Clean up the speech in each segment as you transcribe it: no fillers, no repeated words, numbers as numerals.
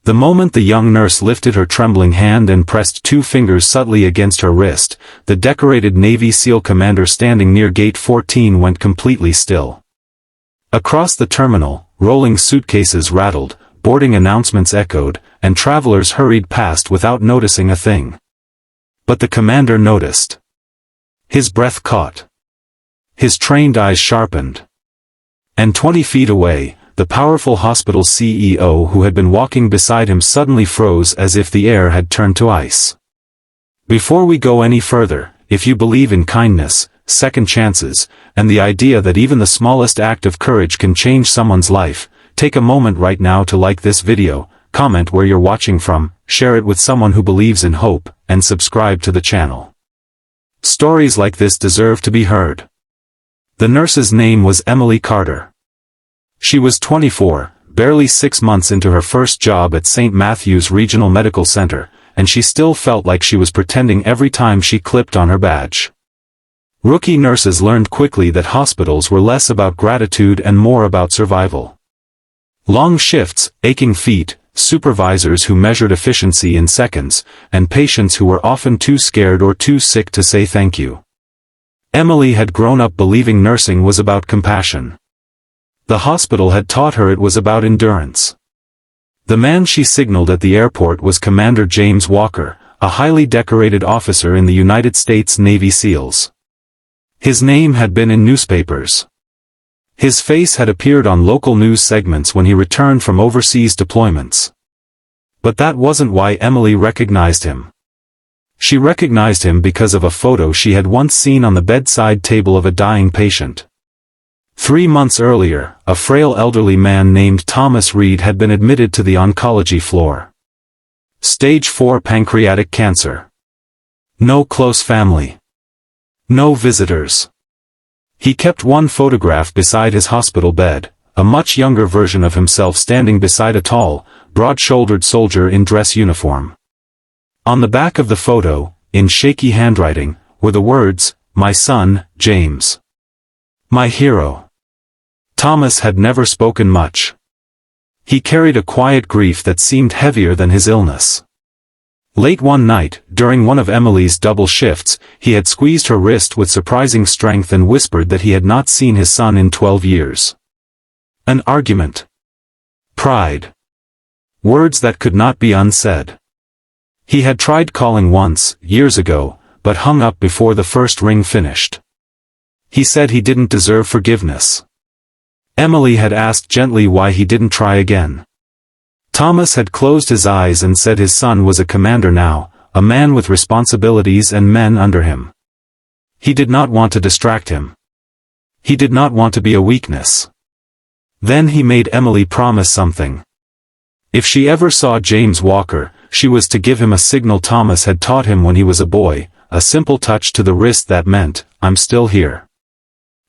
The moment the young nurse lifted her trembling hand and pressed 2 fingers subtly against her wrist, the decorated Navy SEAL commander standing near Gate 14 went completely still. Across the terminal, rolling suitcases rattled, boarding announcements echoed, and travelers hurried past without noticing a thing. But the commander noticed. His breath caught. His trained eyes sharpened. And 20 feet away, the powerful hospital CEO who had been walking beside him suddenly froze as if the air had turned to ice. Before we go any further, if you believe in kindness, second chances, and the idea that even the smallest act of courage can change someone's life, take a moment right now to like this video, comment where you're watching from, share it with someone who believes in hope, and subscribe to the channel. Stories like this deserve to be heard. The nurse's name was Emily Carter. She was 24, barely 6 months into her first job at St. Matthew's Regional Medical Center, and she still felt like she was pretending every time she clipped on her badge. Rookie nurses learned quickly that hospitals were less about gratitude and more about survival. Long shifts, aching feet, supervisors who measured efficiency in seconds, and patients who were often too scared or too sick to say thank you. Emily had grown up believing nursing was about compassion. The hospital had taught her it was about endurance. The man she signaled at the airport was Commander James Walker, a highly decorated officer in the United States Navy SEALs. His name had been in newspapers. His face had appeared on local news segments when he returned from overseas deployments. But that wasn't why Emily recognized him. She recognized him because of a photo she had once seen on the bedside table of a dying patient. 3 months earlier, a frail elderly man named Thomas Reed had been admitted to the oncology floor. Stage 4 pancreatic cancer. No close family. No visitors. He kept one photograph beside his hospital bed, a much younger version of himself standing beside a tall, broad-shouldered soldier in dress uniform. On the back of the photo, in shaky handwriting, were the words, "My son, James. My hero." Thomas had never spoken much. He carried a quiet grief that seemed heavier than his illness. Late one night, during one of Emily's double shifts, he had squeezed her wrist with surprising strength and whispered that he had not seen his son in 12 years. An argument. Pride. Words that could not be unsaid. He had tried calling once, years ago, but hung up before the first ring finished. He said he didn't deserve forgiveness. Emily had asked gently why he didn't try again. Thomas had closed his eyes and said his son was a commander now, a man with responsibilities and men under him. He did not want to distract him. He did not want to be a weakness. Then he made Emily promise something. If she ever saw James Walker, she was to give him a signal Thomas had taught him when he was a boy, a simple touch to the wrist that meant, "I'm still here.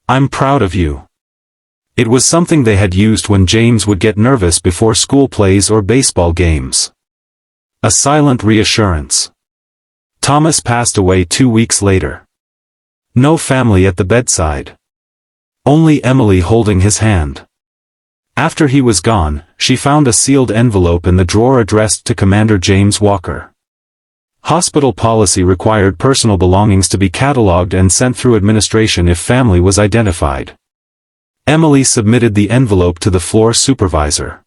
I'm proud of you." It was something they had used when James would get nervous before school plays or baseball games. A silent reassurance. Thomas passed away 2 weeks later. No family at the bedside. Only Emily holding his hand. After he was gone, she found a sealed envelope in the drawer addressed to Commander James Walker. Hospital policy required personal belongings to be catalogued and sent through administration if family was identified. Emily submitted the envelope to the floor supervisor.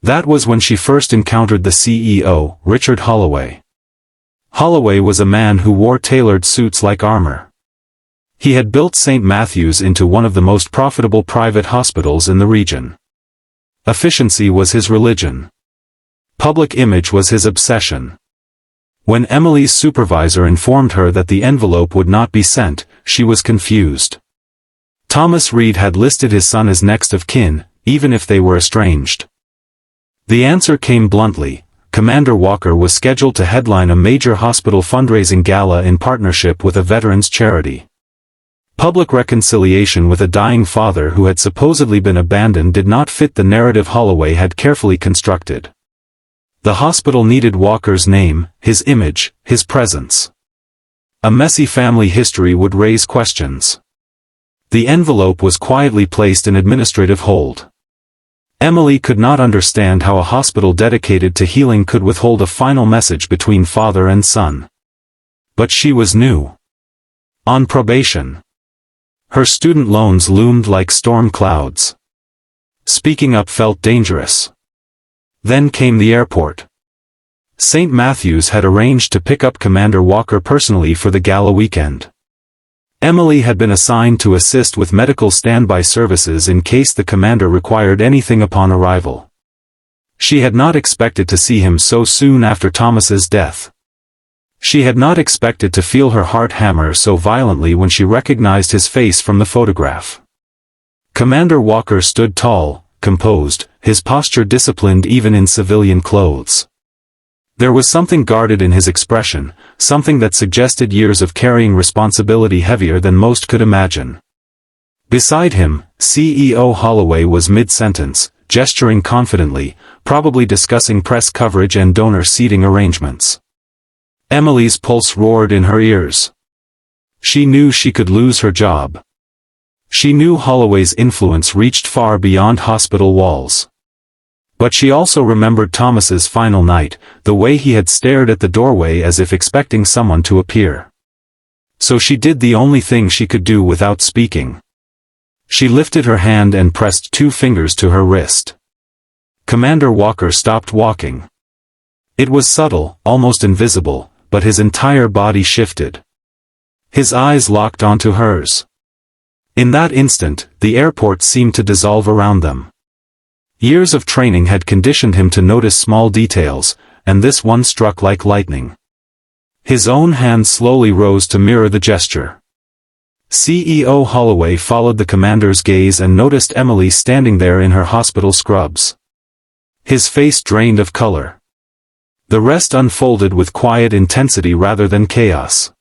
That was when she first encountered the CEO, Richard Holloway. Holloway was a man who wore tailored suits like armor. He had built St. Matthew's into one of the most profitable private hospitals in the region. Efficiency was his religion. Public image was his obsession. When Emily's supervisor informed her that the envelope would not be sent, she was confused. Thomas Reed had listed his son as next of kin, even if they were estranged. The answer came bluntly. Commander Walker was scheduled to headline a major hospital fundraising gala in partnership with a veterans charity. Public reconciliation with a dying father who had supposedly been abandoned did not fit the narrative Holloway had carefully constructed. The hospital needed Walker's name, his image, his presence. A messy family history would raise questions. The envelope was quietly placed in administrative hold. Emily could not understand how a hospital dedicated to healing could withhold a final message between father and son. But she was new. On probation. Her student loans loomed like storm clouds. Speaking up felt dangerous. Then came the airport. St. Matthews had arranged to pick up Commander Walker personally for the gala weekend. Emily had been assigned to assist with medical standby services in case the commander required anything upon arrival. She had not expected to see him so soon after Thomas's death. She had not expected to feel her heart hammer so violently when she recognized his face from the photograph. Commander Walker stood tall, composed, his posture disciplined even in civilian clothes. There was something guarded in his expression, something that suggested years of carrying responsibility heavier than most could imagine. Beside him, CEO Holloway was mid-sentence, gesturing confidently, probably discussing press coverage and donor seating arrangements. Emily's pulse roared in her ears. She knew she could lose her job. She knew Holloway's influence reached far beyond hospital walls. But she also remembered Thomas's final night, the way he had stared at the doorway as if expecting someone to appear. So she did the only thing she could do without speaking. She lifted her hand and pressed 2 fingers to her wrist. Commander Walker stopped walking. It was subtle, almost invisible, but his entire body shifted. His eyes locked onto hers. In that instant, the airport seemed to dissolve around them. Years of training had conditioned him to notice small details, and this one struck like lightning. His own hand slowly rose to mirror the gesture. CEO Holloway followed the commander's gaze and noticed Emily standing there in her hospital scrubs. His face drained of color. The rest unfolded with quiet intensity rather than chaos.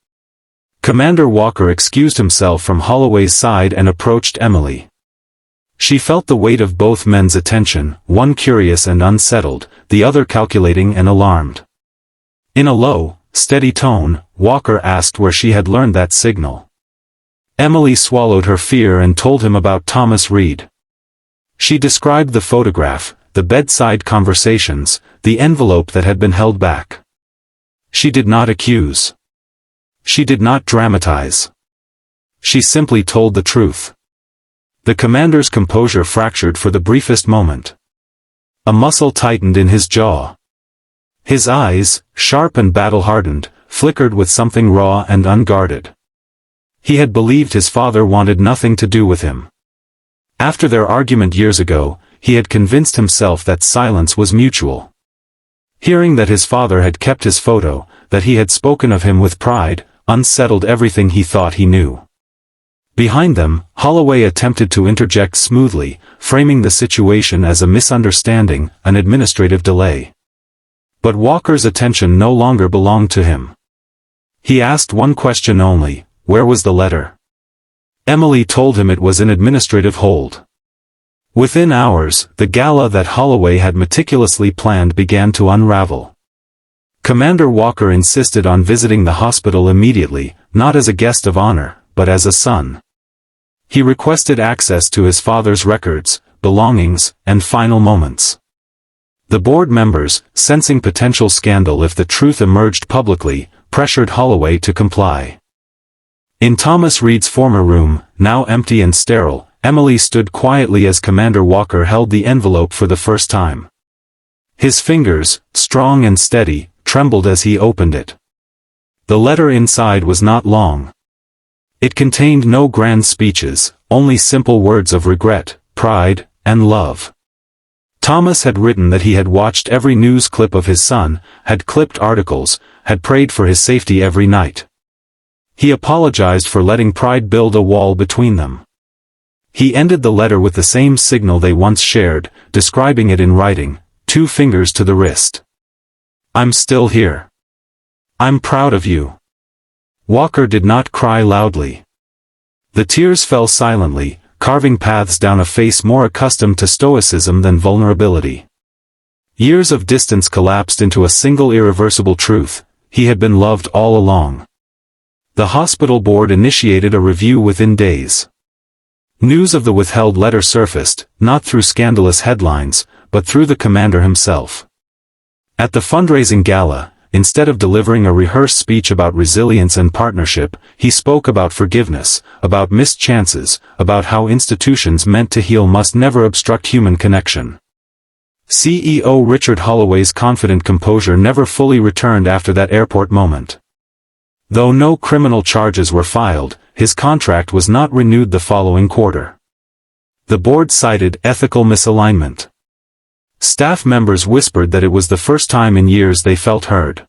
Commander Walker excused himself from Holloway's side and approached Emily. She felt the weight of both men's attention, one curious and unsettled, the other calculating and alarmed. In a low, steady tone, Walker asked where she had learned that signal. Emily swallowed her fear and told him about Thomas Reed. She described the photograph, the bedside conversations, the envelope that had been held back. She did not accuse. She did not dramatize. She simply told the truth. The commander's composure fractured for the briefest moment. A muscle tightened in his jaw. His eyes, sharp and battle-hardened, flickered with something raw and unguarded. He had believed his father wanted nothing to do with him. After their argument years ago, he had convinced himself that silence was mutual. Hearing that his father had kept his photo, that he had spoken of him with pride, unsettled everything he thought he knew. Behind them, Holloway attempted to interject smoothly, framing the situation as a misunderstanding, an administrative delay. But Walker's attention no longer belonged to him. He asked one question only: where was the letter? Emily told him it was in administrative hold. Within hours, the gala that Holloway had meticulously planned began to unravel. Commander Walker insisted on visiting the hospital immediately, not as a guest of honor, but as a son. He requested access to his father's records, belongings, and final moments. The board members, sensing potential scandal if the truth emerged publicly, pressured Holloway to comply. In Thomas Reed's former room, now empty and sterile, Emily stood quietly as Commander Walker held the envelope for the first time. His fingers, strong and steady, trembled as he opened it. The letter inside was not long. It contained no grand speeches, only simple words of regret, pride, and love. Thomas had written that he had watched every news clip of his son, had clipped articles, had prayed for his safety every night. He apologized for letting pride build a wall between them. He ended the letter with the same signal they once shared, describing it in writing: 2 fingers to the wrist. I'm still here. I'm proud of you. Walker did not cry loudly. The tears fell silently, carving paths down a face more accustomed to stoicism than vulnerability. Years of distance collapsed into a single irreversible truth: he had been loved all along. The hospital board initiated a review within days. News of the withheld letter surfaced, not through scandalous headlines, but through the commander himself. At the fundraising gala, instead of delivering a rehearsed speech about resilience and partnership, he spoke about forgiveness, about missed chances, about how institutions meant to heal must never obstruct human connection. CEO Richard Holloway's confident composure never fully returned after that airport moment. Though no criminal charges were filed, his contract was not renewed the following quarter. The board cited ethical misalignment. Staff members whispered that it was the first time in years they felt heard.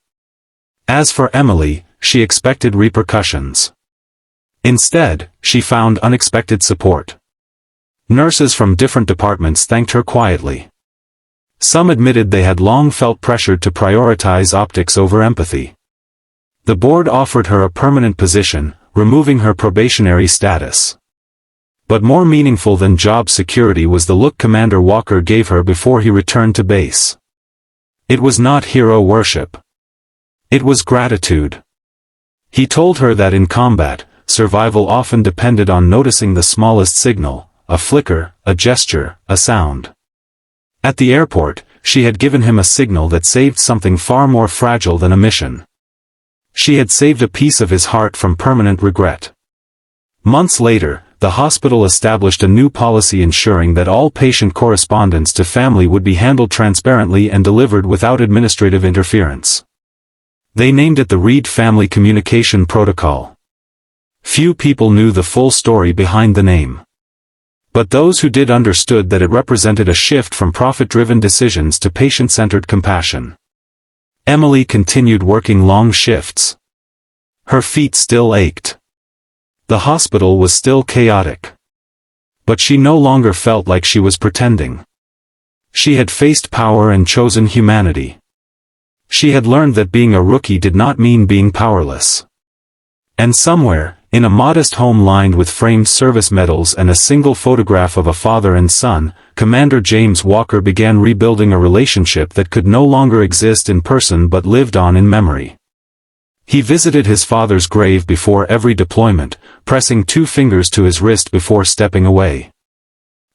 As for Emily, she expected repercussions. Instead, she found unexpected support. Nurses from different departments thanked her quietly. Some admitted they had long felt pressured to prioritize optics over empathy. The board offered her a permanent position, removing her probationary status. But more meaningful than job security was the look Commander Walker gave her before he returned to base. It was not hero worship. It was gratitude. He told her that in combat, survival often depended on noticing the smallest signal, a flicker, a gesture, a sound. At the airport, she had given him a signal that saved something far more fragile than a mission. She had saved a piece of his heart from permanent regret. Months later, the hospital established a new policy ensuring that all patient correspondence to family would be handled transparently and delivered without administrative interference. They named it the Reed Family Communication Protocol. Few people knew the full story behind the name. But those who did understood that it represented a shift from profit-driven decisions to patient-centered compassion. Emily continued working long shifts. Her feet still ached. The hospital was still chaotic. But she no longer felt like she was pretending. She had faced power and chosen humanity. She had learned that being a rookie did not mean being powerless. And somewhere, in a modest home lined with framed service medals and a single photograph of a father and son, Commander James Walker began rebuilding a relationship that could no longer exist in person but lived on in memory. He visited his father's grave before every deployment, pressing 2 fingers to his wrist before stepping away.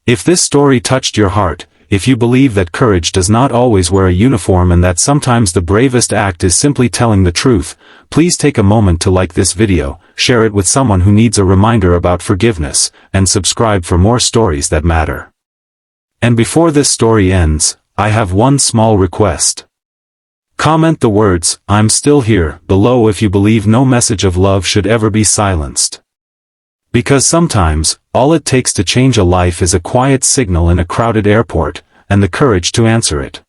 If this story touched your heart, if you believe that courage does not always wear a uniform and that sometimes the bravest act is simply telling the truth, please take a moment to like this video, share it with someone who needs a reminder about forgiveness, and subscribe for more stories that matter. And before this story ends, I have one small request. Comment the words, "I'm still here," below if you believe no message of love should ever be silenced. Because sometimes, all it takes to change a life is a quiet signal in a crowded airport, and the courage to answer it.